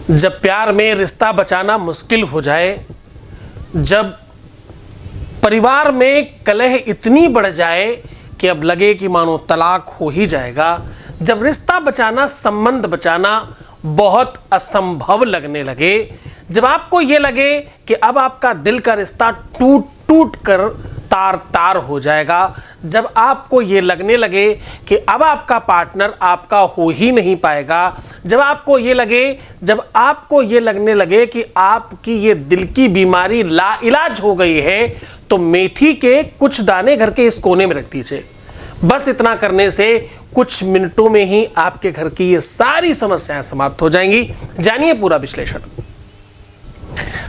जब प्यार में रिश्ता बचाना मुश्किल हो जाए, जब परिवार में कलह इतनी बढ़ जाए कि अब लगे कि मानो तलाक हो ही जाएगा, जब रिश्ता बचाना, संबंध बचाना बहुत असंभव लगने लगे, जब आपको ये लगे कि अब आपका दिल का रिश्ता टूट टूट कर तार तार हो जाएगा, जब आपको ये लगने लगे कि अब आपका पार्टनर आपका हो ही नहीं पाएगा, जब आपको ये लगने लगे कि आपकी ये दिल की बीमारी लाइलाज हो गई है, तो मेथी के कुछ दाने घर के इस कोने में रख दीजिए। बस इतना करने से कुछ मिनटों में ही आपके घर की ये सारी समस्याएं समाप्त हो जाएंगी। जानिए पूरा विश्लेषण।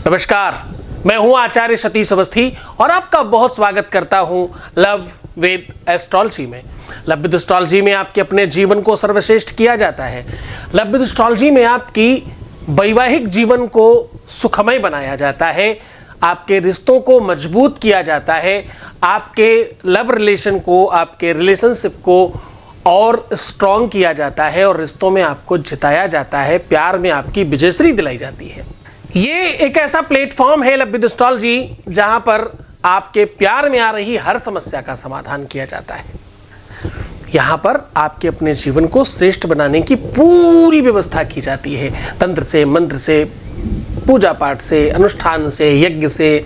नमस्कार, मैं हूं आचार्य सतीश अवस्थी और आपका बहुत स्वागत करता हूं लव विद एस्ट्रोलॉजी में। लव विद एस्ट्रोलॉजी में आपके अपने जीवन को सर्वश्रेष्ठ किया जाता है। लव विद एस्ट्रोलॉजी में आपकी वैवाहिक जीवन को सुखमय बनाया जाता है, आपके रिश्तों को मजबूत किया जाता है, आपके लव रिलेशन को, आपके रिलेशनशिप को और स्ट्रॉन्ग किया जाता है और रिश्तों में आपको जिताया जाता है, प्यार में आपकी विजयश्री दिलाई जाती है। ये एक ऐसा प्लेटफॉर्म है लव विद एस्ट्रोलॉजी जहां पर आपके प्यार में आ रही हर समस्या का समाधान किया जाता है। यहाँ पर आपके अपने जीवन को श्रेष्ठ बनाने की पूरी व्यवस्था की जाती है, तंत्र से, मंत्र से, पूजा पाठ से, अनुष्ठान से, यज्ञ से,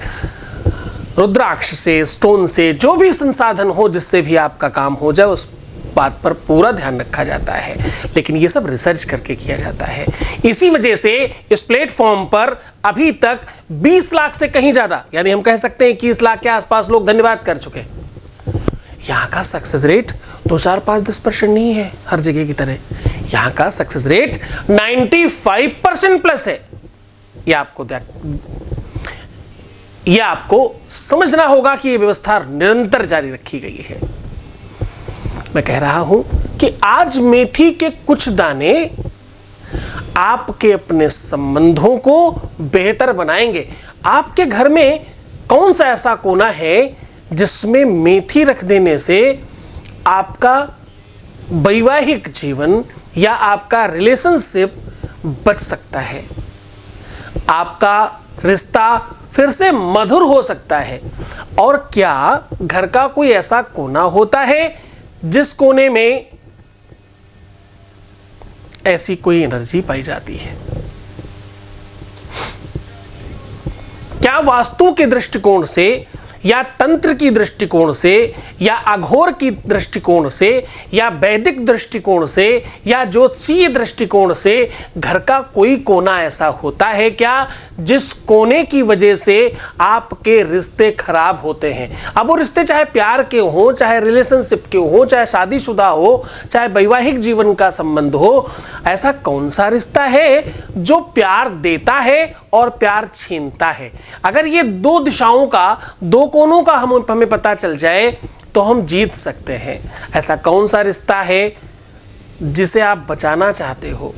रुद्राक्ष से, स्टोन से, जो भी संसाधन हो जिससे भी आपका काम हो जाए उस बात पर पूरा ध्यान रखा जाता है। लेकिन ये सब रिसर्च करके किया जाता है। इसी वजह से इस प्लेटफॉर्म पर अभी तक 20 लाख से कहीं ज्यादा, यानी हम कह सकते हैं 21 लाख के आसपास लोग धन्यवाद कर चुके। यहाँ का सक्सेस रेट 2, 4, 5, 10% नहीं है हर जगह की तरह। यहाँ का सक्सेस रेट 95% प्लस है। यह आपको समझना होगा कि यह व्यवस्था निरंतर जारी रखी गई है। मैं कह रहा हूं कि आज मेथी के कुछ दाने आपके अपने संबंधों को बेहतर बनाएंगे। आपके घर में कौन सा ऐसा कोना है जिसमें मेथी रख देने से आपका वैवाहिक जीवन या आपका रिलेशनशिप बच सकता है, आपका रिश्ता फिर से मधुर हो सकता है? और क्या घर का कोई ऐसा कोना होता है जिस कोने में ऐसी कोई एनर्जी पाई जाती है? क्या वास्तु के दृष्टिकोण से या तंत्र की दृष्टिकोण से या अघोर की दृष्टिकोण से या वैदिक दृष्टिकोण से या ज्योतिषीय दृष्टिकोण से घर का कोई कोना ऐसा होता है क्या जिस कोने की वजह से आपके रिश्ते खराब होते हैं? अब वो रिश्ते चाहे प्यार के हो, चाहे रिलेशनशिप के हो, चाहे शादीशुदा हो, चाहे वैवाहिक जीवन का संबंध हो, ऐसा कौन सा रिश्ता है जो प्यार देता है और प्यार छीनता है? अगर ये दो दिशाओं का, दो कोनों का हमें पता चल जाए तो हम जीत सकते हैं। ऐसा कौन सा रिश्ता है जिसे आप बचाना चाहते हो?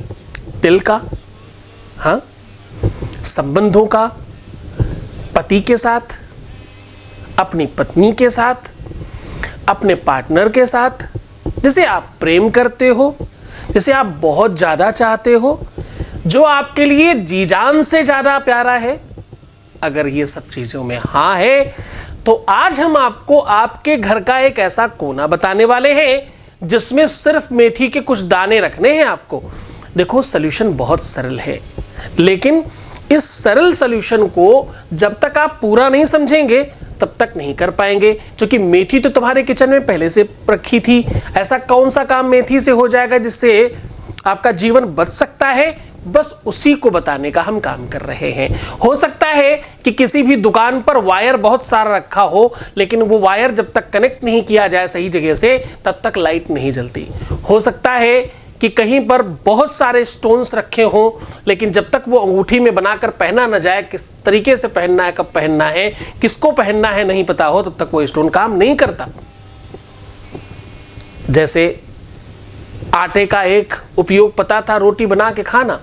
दिल का, हाँ, संबंधों का, पति के साथ, अपनी पत्नी के साथ, अपने पार्टनर के साथ, जिसे आप प्रेम करते हो, जिसे आप बहुत ज्यादा चाहते हो, जो आपके लिए जी जान से ज्यादा प्यारा है। अगर ये सब चीजों में हाँ है तो आज हम आपको आपके घर का एक ऐसा कोना बताने वाले हैं जिसमें सिर्फ मेथी के कुछ दाने रखने हैं आपको। देखो, सॉल्यूशन बहुत सरल है, लेकिन इस सरल सॉल्यूशन को जब तक आप पूरा नहीं समझेंगे तब तक नहीं कर पाएंगे, क्योंकि मेथी तो तुम्हारे किचन में पहले से रखी थी। ऐसा कौन सा काम मेथी से हो जाएगा जिससे आपका जीवन बच सकता है? बस उसी को बताने का हम काम कर रहे हैं। हो सकता है कि किसी भी दुकान पर वायर बहुत सारा रखा हो, लेकिन वो वायर जब तक कनेक्ट नहीं किया जाए सही जगह से तब तक लाइट नहीं जलती। हो सकता है कि कहीं पर बहुत सारे स्टोन्स रखे हों, लेकिन जब तक वो अंगूठी में बनाकर पहना न जाए, किस तरीके से पहनना है, कब पहनना है, किसको पहनना है नहीं पता हो, तब तक वो स्टोन काम नहीं करता। जैसे आटे का एक उपयोग पता था, रोटी बना के खाना।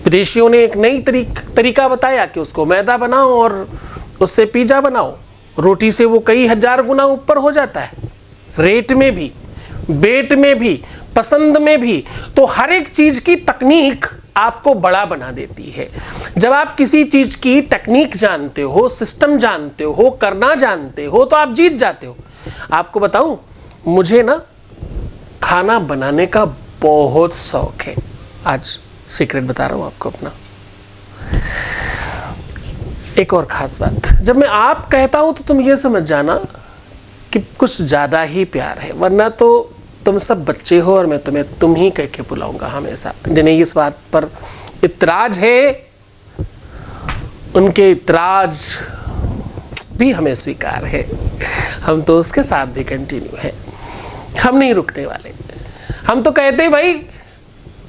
विदेशियों ने एक नई तरीका बताया कि उसको मैदा बनाओ और उससे पिज्जा बनाओ। रोटी से वो कई हजार गुना ऊपर हो जाता है, रेट में भी, वेट में भी, पसंद में भी। तो हर एक चीज की तकनीक आपको बड़ा बना देती है। जब आप किसी चीज की टेक्निक जानते हो, सिस्टम जानते हो, करना जानते हो, तो आप जीत जाते हो। आपको बताऊं, मुझे ना खाना बनाने का बहुत शौक है। आज सीक्रेट बता रहा हूं आपको अपना। एक और खास बात, जब मैं आप कहता हूं तो तुम ये समझ जाना कि कुछ ज्यादा ही प्यार है, वरना तो तुम सब बच्चे हो और मैं तुम्हें तुम ही कह के बुलाऊंगा हमेशा। जिन्हें इस बात पर इतराज है, उनके इतराज भी हमें स्वीकार है। हम तो उसके साथ भी कंटिन्यू है, हम नहीं रुकने वाले। हम तो कहते हैं भाई,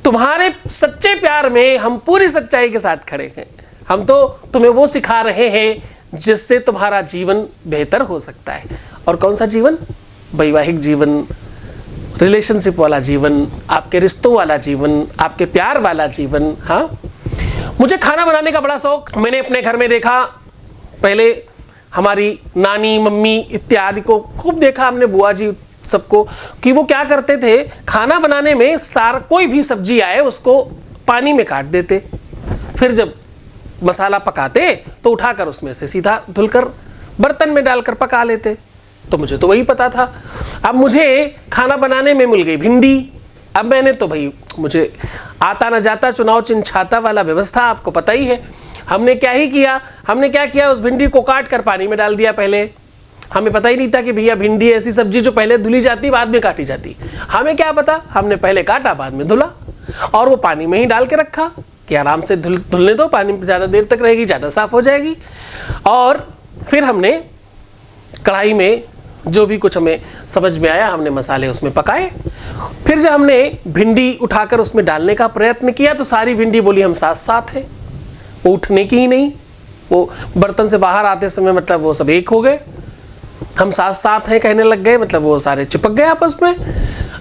तुम्हारे सच्चे प्यार में हम पूरी सच्चाई के साथ खड़े हैं। हम तो तुम्हें वो सिखा रहे हैं जिससे तुम्हारा जीवन बेहतर हो सकता है। और कौन सा जीवन? वैवाहिक जीवन, रिलेशनशिप वाला जीवन, आपके रिश्तों वाला जीवन, आपके प्यार वाला जीवन। हाँ, मुझे खाना बनाने का बड़ा शौक। मैंने अपने घर में देखा, पहले हमारी नानी, मम्मी इत्यादि को खूब देखा हमने, बुआ जी सबको, कि वो क्या करते थे, खाना बनाने में सारा कोई भी सब्जी आए उसको पानी में काट देते, फिर जब मसाला पकाते तो उठाकर उसमें से सीधा धुलकर बर्तन में डालकर पका लेते। तो मुझे तो वही पता था। अब मुझे खाना बनाने में मिल गई भिंडी। अब मैंने तो भाई, मुझे आता न जाता चुनाव चिन्ह छाता वाला व्यवस्था आपको पता ही है। हमने क्या किया, उस भिंडी को काट कर पानी में डाल दिया। पहले हमें पता ही नहीं था कि भैया भिंडी ऐसी सब्जी जो पहले धुली जाती बाद में काटी जाती। हमें क्या पता, हमने पहले काटा बाद में धुला और वो पानी में ही डाल के रखा कि आराम से धुलने दो, पानी में ज़्यादा देर तक रहेगी, ज़्यादा साफ हो जाएगी। और फिर हमने कढ़ाई में जो भी कुछ हमें समझ में आया, हमने मसाले उसमें पकाए। फिर जब हमने भिंडी उठाकर उसमें डालने का प्रयत्न किया तो सारी भिंडी बोली हम साथ साथ हैं, वो उठने की ही नहीं। वो बर्तन से बाहर आते समय मतलब वो सब एक हो गए, हम साथ साथ हैं कहने लग गए, मतलब वो सारे चिपक गए आपस में।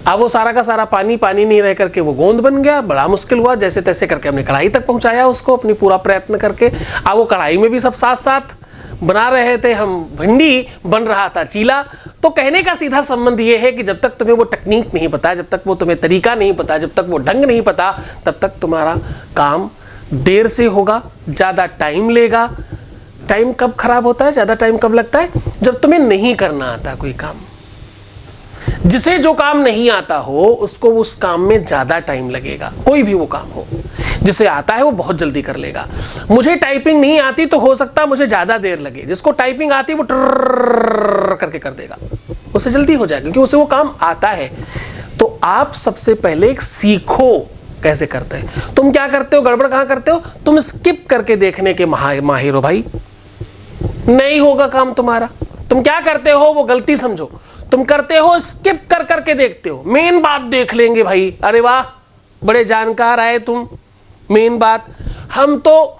अब वो सारा का सारा पानी नहीं रह करके वो गोंद बन गया। बड़ा मुश्किल हुआ, जैसे तैसे करके हमने कढ़ाई तक पहुंचाया उसको, अपनी पूरा प्रयत्न करके। अब वो कढ़ाई में भी सब साथ साथ बना रहे थे, हम भिंडी बन रहा था चीला। तो कहने का सीधा संबंध ये है कि जब तक तुम्हें वो टेक्निक नहीं पता, जब तक वो तुम्हें तरीका नहीं पता, जब तक वो ढंग नहीं पता, तब तक तुम्हारा काम देर से होगा, ज़्यादा टाइम लेगा। टाइम कब खराब होता है, ज़्यादा टाइम कब लगता है? जब तुम्हें नहीं करना आता कोई काम। जिसे जो काम नहीं आता हो उसको उस काम में ज़्यादा टाइम लगेगा, कोई भी वो काम हो। जिसे आता है वो बहुत जल्दी कर लेगा। मुझे टाइपिंग नहीं आती तो हो सकता है मुझे ज़्यादा देर लगे, जिसको टाइपिंग आती है वो ट्रर करके कर देगा, उससे जल्दी हो जाएगा क्योंकि उसे वो काम आता है। तो आप सबसे पहले सीखो कैसे करते हैं। तुम क्या करते हो, गड़बड़ कहाँ करते हो? तुम स्किप करके देखने के माहिर हो भाई, नहीं होगा काम तुम्हारा। तुम क्या करते हो वो गलती समझो, तुम करते हो स्किप कर करके देखते हो। मेन बात देख लेंगे भाई, अरे वाह बड़े जानकार आए तुम, मेन बात। हम तो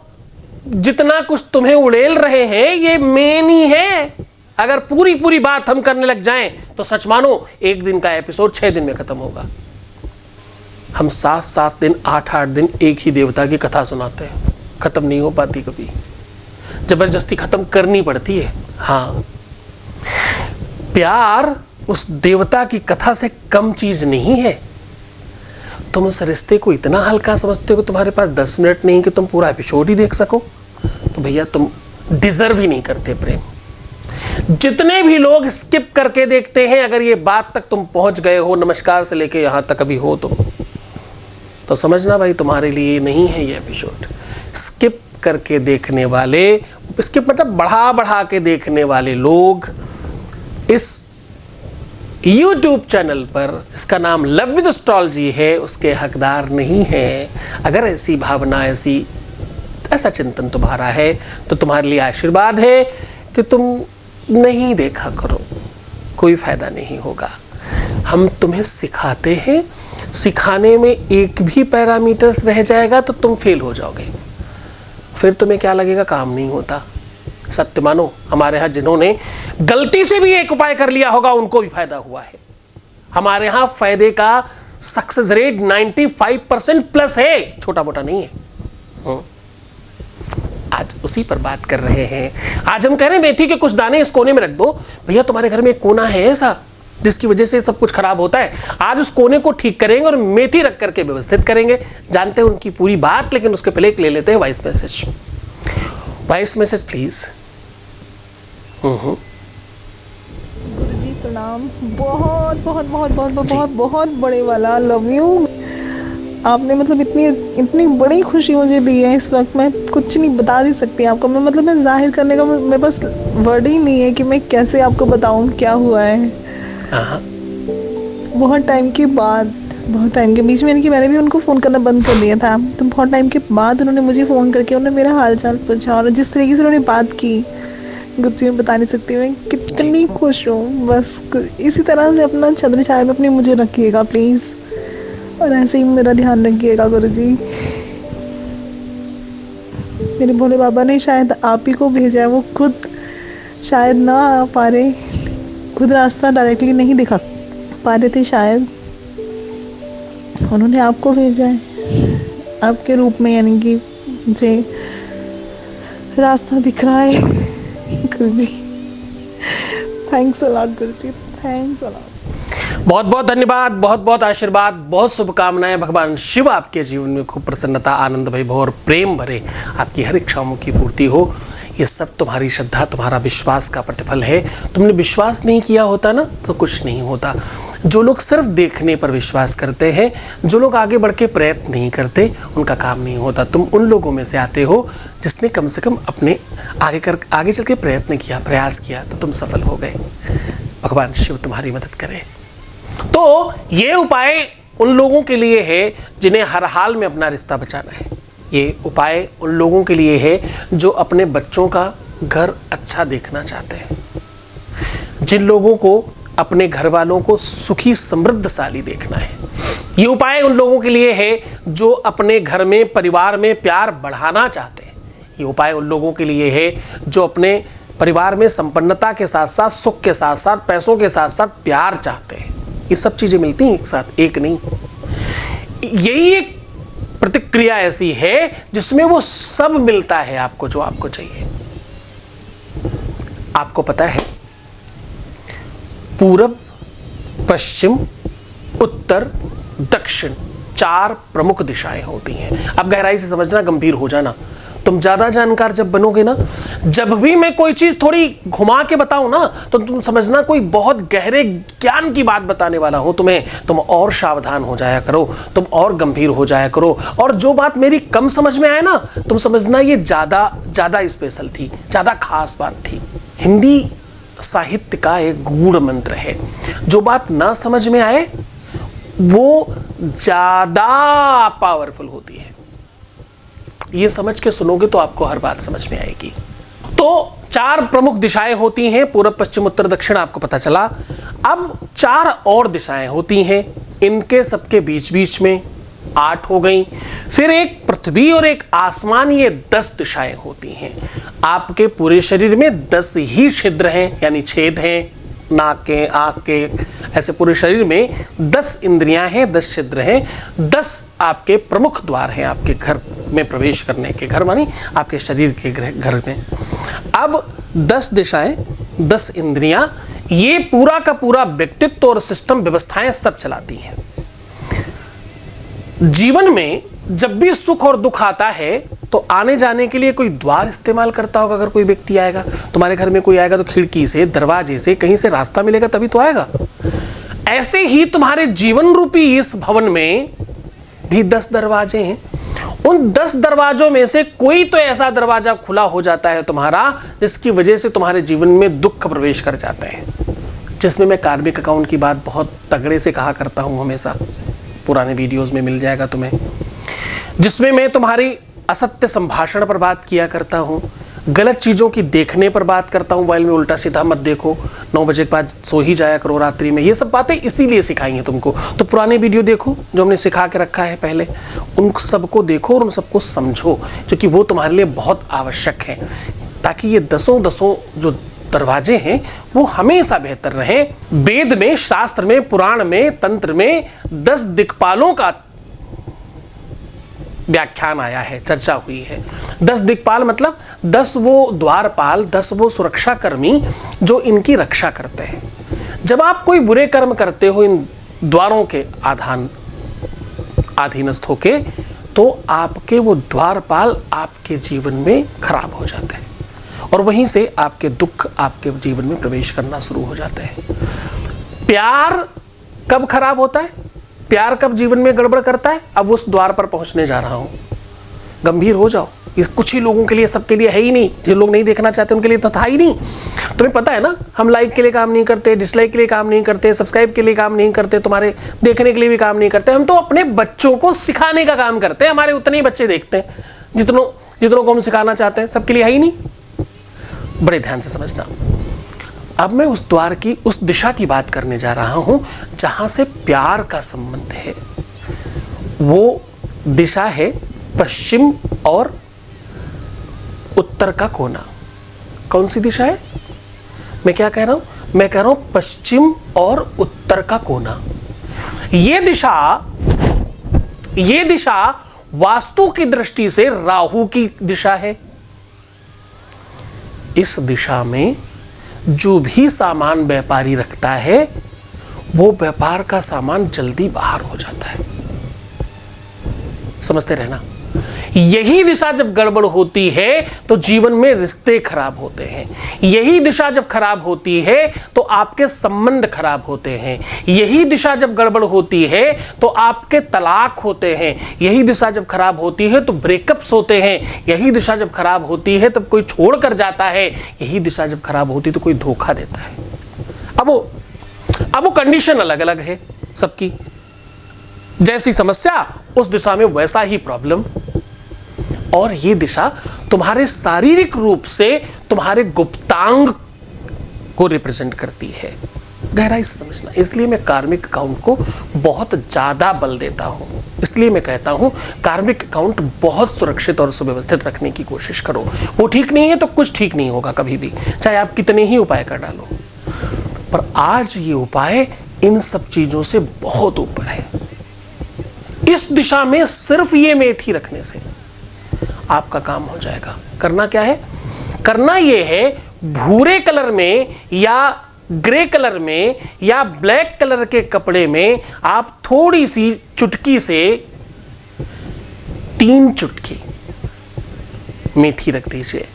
जितना कुछ तुम्हें उड़ेल रहे हैं ये मेन ही है। अगर पूरी पूरी बात हम करने लग जाएं तो सच मानो एक दिन का एपिसोड 6 दिन में खत्म होगा। हम 7-7 दिन 8-8 दिन एक ही देवता की कथा सुनाते हैं, खत्म नहीं हो पाती, कभी जबरदस्ती खत्म करनी पड़ती है। हाँ, प्यार उस देवता की कथा से कम चीज नहीं है। तुम उस रिश्ते को इतना हल्का समझते हो कि तुम्हारे पास 10 मिनट नहीं कि तुम पूरा एपिसोड ही देख सको, तो भैया तुम डिजर्व ही नहीं करते प्रेम। जितने भी लोग स्किप करके देखते हैं, अगर ये बात तक तुम पहुंच गए हो, नमस्कार से लेके यहां तक अभी हो तुम, तो समझना भाई तुम्हारे लिए नहीं है ये एपिसोड। स्किप करके देखने वाले, स्किप मतलब बढ़ा बढ़ा के देखने वाले लोग इस YouTube चैनल पर, इसका नाम लव विद एस्ट्रोलॉजी है, उसके हकदार नहीं है। अगर ऐसी भावना, ऐसा चिंतन तुम्हारा है तो तुम्हारे लिए आशीर्वाद है कि तुम नहीं देखा करो, कोई फायदा नहीं होगा। हम तुम्हें सिखाते हैं, सिखाने में एक भी पैरामीटर्स रह जाएगा तो तुम फेल हो जाओगे, फिर तुम्हें क्या लगेगा, काम नहीं होता। सत्य मानो, हमारे यहाँ जिन्होंने गलती से भी एक उपाय कर लिया होगा उनको भी फायदा हुआ है। हमारे यहाँ फायदे का सक्सेस रेट 95% प्लस है, छोटा मोटा नहीं है। आज उसी पर बात कर रहे हैं। आज हम कह रहे हैं मेथी के कुछ दाने इस कोने में रख दो। भैया तुम्हारे घर में एक कोना है ऐसा जिसकी वजह से सब कुछ खराब होता है। आज उस कोने को ठीक करेंगे और मेथी रख करके व्यवस्थित करेंगे। जानते हैं उनकी पूरी बात, लेकिन उसके पहले एक ले लेते हैं voice message. Voice message please. गुरुजी प्रणाम। बहुत बहुत बहुत बहुत बहुत बहुत बड़े वाला लव यू। आपने मतलब इतनी बड़ी खुशी मुझे दी है इस वक्त, मैं कुछ नहीं बता नहीं सकती आपको। मैं जाहिर करने का मेरे पास वर्ड ही नहीं है कि मैं कैसे आपको बताऊं क्या हुआ है। बहुत टाइम के बीच में मैंने भी उनको फ़ोन करना बंद कर दिया था, तो बहुत टाइम के बाद उन्होंने मुझे फ़ोन करके उन्होंने मेरा हाल चाल पूछा, और जिस तरीके से उन्होंने बात की गुरुजी मैं बता नहीं सकती मैं कितनी खुश हूँ। बस इसी तरह से अपना छत्र छाया में अपनी मुझे रखिएगा प्लीज़, और ऐसे ही मेरा ध्यान रखिएगा गुरुजी। मेरे भोले बाबा ने शायद आप ही को भेजा है, वो खुद शायद ना आ पा रहे, खुद रास्ता डायरेक्टली नहीं दिखा पा रहे थे, शायद उन्होंने आपको भेजा है आपके रूप में, यानी कि मुझे रास्ता दिख रहा है गुरुजी। थैंक्स अ लॉट गुरुजी, थैंक्स अ लॉट। बहुत बहुत धन्यवाद, बहुत बहुत आशीर्वाद, बहुत शुभकामनाएं। भगवान शिव आपके जीवन में खूब प्रसन्नता, आनंद वैभव और प्रेम भरे आपकी हर इच्छाओं की पूर्ति हो। ये सब तुम्हारी श्रद्धा, तुम्हारा विश्वास का प्रतिफल है। तुमने विश्वास नहीं किया होता ना तो कुछ नहीं होता। जो लोग सिर्फ देखने पर विश्वास करते हैं, जो लोग आगे बढ़ के प्रयत्न नहीं करते, उनका काम नहीं होता। तुम उन लोगों में से आते हो जिसने कम से कम अपने आगे चल के प्रयत्न किया, प्रयास किया, तो तुम सफल हो गए। भगवान शिव तुम्हारी मदद करे। तो ये उपाय उन लोगों के लिए है जिन्हें हर हाल में अपना रिश्ता बचाना है। ये उपाय उन लोगों के लिए है जो अपने बच्चों का घर अच्छा देखना चाहते हैं, जिन लोगों को अपने घर वालों को सुखी समृद्धशाली देखना है। ये उपाय उन लोगों के लिए है जो अपने घर में, परिवार में प्यार बढ़ाना चाहते हैं। ये उपाय उन लोगों के लिए है जो अपने परिवार में संपन्नता के साथ साथ, सुख के साथ साथ, पैसों के साथ साथ प्यार चाहते हैं। ये सब चीजें मिलती हैं एक साथ, एक नहीं। यही एक प्रतिक्रिया ऐसी है जिसमें वो सब मिलता है आपको जो आपको चाहिए। आपको पता है पूरब, पश्चिम, उत्तर, दक्षिण 4 प्रमुख दिशाएं होती हैं। अब गहराई से समझना, गंभीर हो जाना। तुम ज्यादा जानकार जब बनोगे ना, जब भी मैं कोई चीज थोड़ी घुमा के बताऊं ना, तो तुम समझना कोई बहुत गहरे ज्ञान की बात बताने वाला हूं तुम्हें। तुम और सावधान हो जाया करो, तुम और गंभीर हो जाया करो। और जो बात मेरी कम समझ में आए ना, तुम समझना ये ज्यादा स्पेशल थी, ज्यादा खास बात थी। हिंदी साहित्य का एक गूढ़ मंत्र है, जो बात ना समझ में आए वो ज्यादा पावरफुल होती है। ये समझ के सुनोगे तो आपको हर बात समझ में आएगी। तो 4 प्रमुख दिशाएं होती हैं, पूरब, पश्चिम, उत्तर, दक्षिण, आपको पता चला। अब 4 और दिशाएं होती हैं, इनके सबके बीच बीच में 8 हो गई। फिर एक पृथ्वी और एक आसमान, ये 10 दिशाएं होती हैं। आपके पूरे शरीर में 10 ही छिद्र हैं, यानी छेद हैं, नाक के, आंख के, ऐसे पूरे शरीर में 10 इंद्रियां हैं, 10 छिद्र हैं, 10 आपके प्रमुख द्वार हैं आपके घर में प्रवेश करने के। घर मानी आपके शरीर के घर में। अब 10 दिशाएं, 10 इंद्रियां, ये पूरा का पूरा व्यक्तित्व और सिस्टम, व्यवस्थाएं सब चलाती हैं। जीवन में जब भी सुख और दुख आता है तो आने जाने के लिए कोई द्वार इस्तेमाल करता होगा। अगर कोई व्यक्ति आएगा, तुम्हारे घर में कोई आएगा, तो खिड़की से, दरवाजे से, कहीं से रास्ता मिलेगा तभी तो आएगा। ऐसे ही तुम्हारे जीवन रूपी इस भवन में भी 10 दरवाजे हैं। उन 10 दरवाजों में से कोई तो ऐसा दरवाजा खुला हो जाता है तुम्हारा, जिसकी वजह से तुम्हारे जीवन में दुख प्रवेश कर जाता है। जिसमें मैं कार्मिक अकाउंट की बात बहुत तगड़े से कहा करता हूं हमेशा, पुराने वीडियोस में मिल जाएगा तुम्हें, जिसमें मैं तुम्हारी असत्य संभाषण पर बात किया करता हूं, गलत चीज़ों की देखने पर बात करता हूं। मोबाइल में उल्टा सीधा मत देखो, 9 बजे के बाद सो ही जाया करो रात्रि में। ये सब बातें इसीलिए सिखाई हैं तुमको। तो पुराने वीडियो देखो जो हमने सिखा के रखा है पहले, उन सबको देखो और उन सबको समझो, क्योंकि वो तुम्हारे लिए बहुत आवश्यक है, ताकि ये दसों जो दरवाजे हैं वो हमेशा बेहतर रहें। वेद में, शास्त्र में, पुराण में, तंत्र में 10 दिक्पालों का व्याख्यान आया है, चर्चा हुई है। 10 दिक्पाल मतलब 10 वो द्वारपाल, 10 वो सुरक्षा कर्मी जो इनकी रक्षा करते हैं। जब आप कोई बुरे कर्म करते हो इन द्वारों के अधीनस्थ होके, तो आपके वो द्वारपाल आपके जीवन में खराब हो जाते हैं और वहीं से आपके दुख आपके जीवन में प्रवेश करना शुरू हो जाते हैं। प्यार कब खराब होता है, प्यार कब जीवन में गड़बड़ करता है? अब उस द्वार पर पहुंचने जा रहा हूं, गंभीर हो जाओ। ये कुछ ही लोगों के लिए, सबके लिए है ही नहीं। जो लोग नहीं देखना चाहते उनके लिए तो था ही नहीं। तुम्हें पता है ना, हम लाइक के लिए काम नहीं करते, डिसलाइक के लिए काम नहीं करते, सब्सक्राइब के लिए काम नहीं करते, तुम्हारे देखने के लिए भी काम नहीं करते। हम तो अपने बच्चों को सिखाने का काम करते हैं। हमारे उतने ही बच्चे देखते हैं जितनों को हम सिखाना चाहते हैं। सबके लिए है ही नहीं। बड़े ध्यान से समझना। अब मैं उस द्वार की, उस दिशा की बात करने जा रहा हूं जहां से प्यार का संबंध है। वो दिशा है पश्चिम और उत्तर का कोना। कौन सी दिशा है? मैं क्या कह रहा हूं? मैं कह रहा हूं पश्चिम और उत्तर का कोना। ये दिशा वास्तु की दृष्टि से राहु की दिशा है। इस दिशा में जो भी सामान व्यापारी रखता है, वो व्यापार का सामान जल्दी बाहर हो जाता है। समझते रहना। यही दिशा जब गड़बड़ होती है तो जीवन में रिश्ते खराब होते हैं। यही दिशा जब खराब होती है तो आपके संबंध खराब होते हैं। यही दिशा जब गड़बड़ होती है तो आपके तलाक होते हैं। यही दिशा जब खराब होती है तो ब्रेकअप्स होते हैं। यही दिशा जब खराब होती है तब कोई छोड़ कर जाता है। यही दिशा जब खराब होती है तो कोई धोखा देता है। अब वो कंडीशन अलग अलग है सबकी। जैसी समस्या उस दिशा में वैसा ही प्रॉब्लम। और ये दिशा तुम्हारे शारीरिक रूप से तुम्हारे गुप्तांग को रिप्रेजेंट करती है। गहराई से समझना। इसलिए मैं कार्मिक अकाउंट को बहुत ज्यादा बल देता हूं। इसलिए मैं कहता हूं कार्मिक अकाउंट बहुत सुरक्षित और सुव्यवस्थित रखने की कोशिश करो। वो ठीक नहीं है तो कुछ ठीक नहीं होगा कभी भी, चाहे आप कितने ही उपाय कर डालो। पर आज ये उपाय इन सब चीजों से बहुत ऊपर है। इस दिशा में सिर्फ ये मेथी रखने से आपका काम हो जाएगा। करना क्या है? करना ये है, भूरे कलर में या ग्रे कलर में या ब्लैक कलर के कपड़े में आप थोड़ी सी चुटकी से 3 चुटकी मेथी रख दीजिए,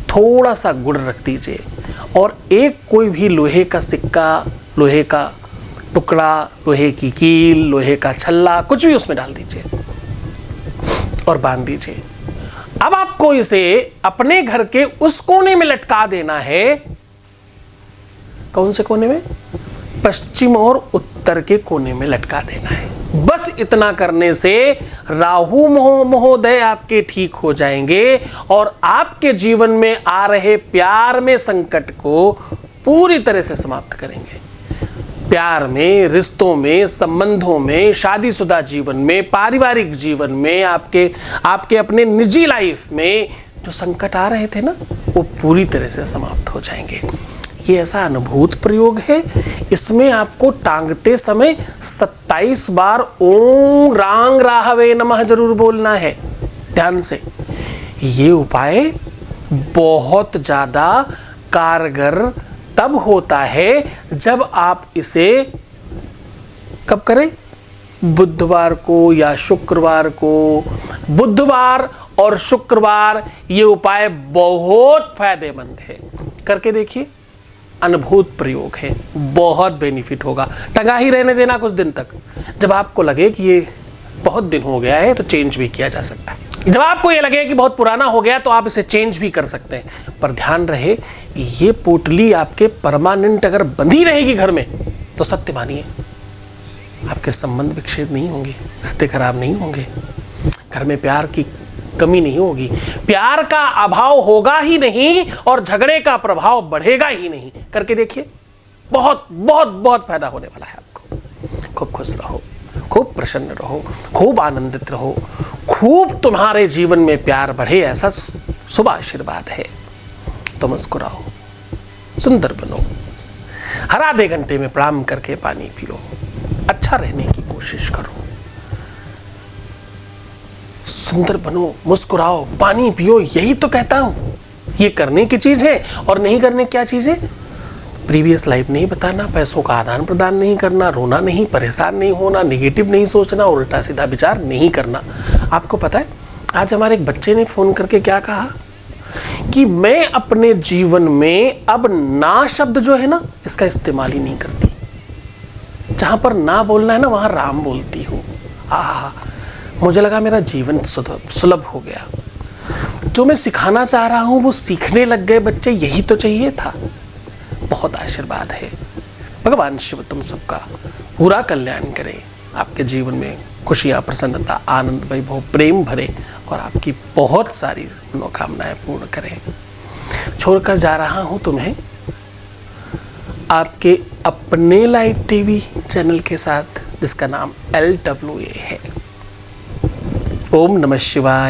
थोड़ा सा गुड़ रख दीजिए और एक कोई भी लोहे का सिक्का, लोहे का टुकड़ा, लोहे की कील, लोहे का छल्ला, कुछ भी उसमें डाल दीजिए और बांध दीजिए। अब आपको इसे अपने घर के उस कोने में लटका देना है। कौन से कोने में? पश्चिम और उत्तर के कोने में लटका देना है। बस इतना करने से राहु महोदय आपके ठीक हो जाएंगे और आपके जीवन में आ रहे प्यार में संकट को पूरी तरह से समाप्त करेंगे। प्यार में, रिश्तों में, संबंधों में, शादीशुदा जीवन में, पारिवारिक जीवन में, आपके अपने निजी लाइफ में जो संकट आ रहे थे ना, वो पूरी तरह से समाप्त हो जाएंगे। ये ऐसा अनुभूत प्रयोग है। इसमें आपको टांगते समय 27 बार ओम रांग राहवे नमः जरूर बोलना है। ध्यान से। ये उपाय बहुत ज्यादा कारगर तब होता है जब आप इसे कब करें? बुधवार को या शुक्रवार को। बुधवार और शुक्रवार ये उपाय बहुत फायदेमंद है। करके देखिए। अनुभूत प्रयोग है, बहुत बेनिफिट होगा। टंगा ही रहने देना कुछ दिन तक। जब आपको लगे कि ये बहुत दिन हो गया है तो चेंज भी किया जा सकता है। जब आपको ये लगे कि बहुत पुराना हो गया तो आप इसे चेंज भी कर सकते हैं। पर ध्यान रहे, ये पोटली आपके परमानेंट अगर बंधी रहेगी घर में तो सत्य मानिए आपके संबंध विच्छेद नहीं होंगे, रिश्ते खराब नहीं होंगे, घर में प्यार की कमी नहीं होगी, प्यार का अभाव होगा ही नहीं और झगड़े का प्रभाव बढ़ेगा ही नहीं। करके देखिए, बहुत बहुत बहुत फायदा होने वाला है आपको। खूब खुश रहो, खूब प्रसन्न रहो, खूब आनंदित रहो, खूब तुम्हारे जीवन में प्यार बढ़े, ऐसा शुभ आशीर्वाद है। तो मुस्कुराओ, सुंदर बनो, हर आधे घंटे में प्रणाम करके पानी पियो, अच्छा रहने की कोशिश करो, सुंदर बनो, मुस्कुराओ, पानी पियो। यही तो कहता हूं, ये करने की चीज है। और नहीं करने क्या चीज है? प्रीवियस लाइफ नहीं बताना, पैसों का आदान प्रदान नहीं करना, रोना नहीं, परेशान नहीं होना, नेगेटिव नहीं सोचना, उल्टा सीधा विचार नहीं करना। आपको पता है आज हमारे एक बच्चे ने फ़ोन करके क्या कहा कि मैं अपने जीवन में अब ना शब्द जो है ना इसका इस्तेमाल ही नहीं करती, जहाँ पर ना बोलना है ना वहाँ राम बोलती हूँ। आहा, मुझे लगा मेरा जीवन सुलभ हो गया। जो मैं सिखाना चाह रहा हूँ वो सीखने लग गए बच्चे, यही तो चाहिए था। बहुत आशीर्वाद है। भगवान शिव तुम सबका पूरा कल्याण करे, आपके जीवन में खुशियाँ, प्रसन्नता, आनंद, वैभव, प्रेम भरे और आपकी बहुत सारी मनोकामनाएं पूर्ण करें। छोड़कर जा रहा हूँ तुम्हें आपके अपने लाइव टीवी चैनल के साथ जिसका नाम LWA है। ओम नमः शिवाय।